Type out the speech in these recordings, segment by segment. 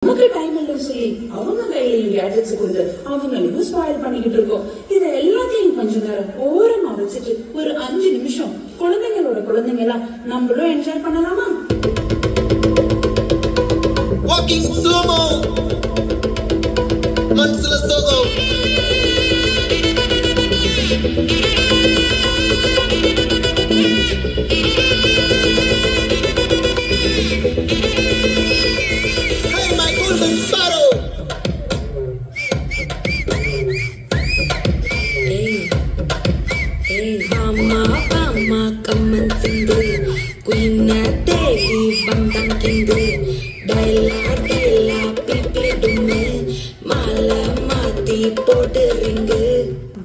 நமக்கு டைம் இல்லைன்னு சொல்லி அவங்க கையிலையும் கேட்ஜெட்ஸ் கொடுத்து அவங்களையும் ஸ்பாயில் பண்ணிக்கிட்டு இருக்கோம். இதை எல்லாத்தையும் கொஞ்ச நேரம் ஓரமா வச்சுட்டு ஒரு 5 நிமிஷம் குழந்தைங்க எல்லாம் நம்மளும் என்ஜாய் பண்ணலாமா? வாக்கிங் ஸ்லோமோ மனசுல சோகம்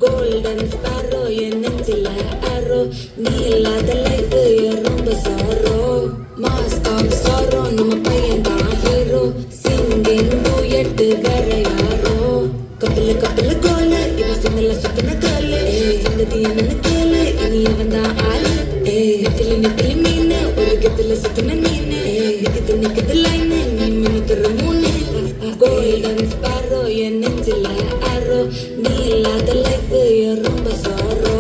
கோல்டன் ஸ்பாரோ என் நெஞ்சில ஆரோ நீ இல்லாத லைஃப் ரொம்ப சாரோ மாஸ்க் ஆஃப் சாரோ நம்ம பையன் தான் ஹீரோ சிங்கிங் டூயட் வேற யாரோ கப்பல் கோல இவ சின்னல சுத்தின காலு சந்ததி என்னன்னு கேளு இனி அவன் தான் ஆளு நெத்திலி மீன் ஒரு கத்துல சுத்தின மீன் நிக்குது லைன் நீ மினுக்குற மூணு கோல்டன் ஸ்பாரோ என் நெஞ்சில ஆரோ நீ இல்லாத லைஃப் ரொம்ப சாரோ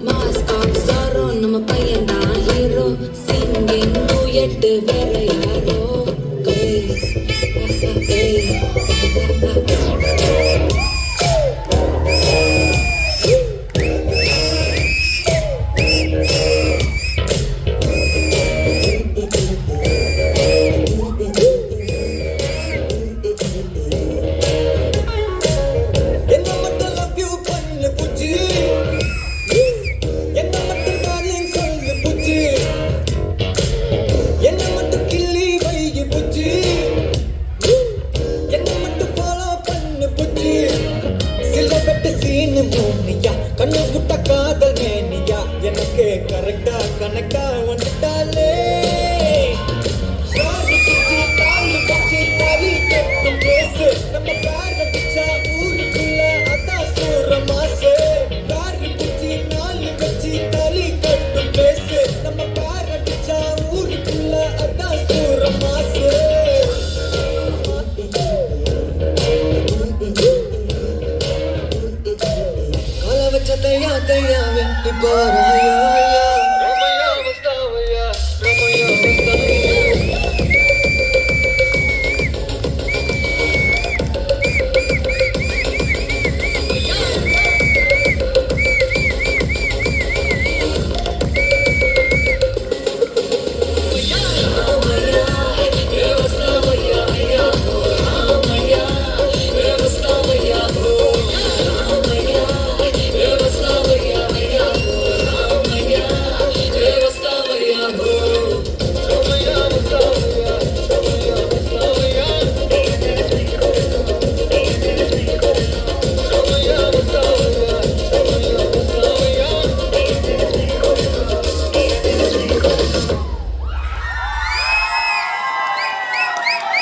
மாஸ்க் ஆஃப் சாரோ நம்ம பையன் தான் ஹீரோ சிங்கிங் டூயட் வேற யாரோ கண்ணு புட்ட காதல் மேனியா எனக்கு கரெக்டா கனெக்டா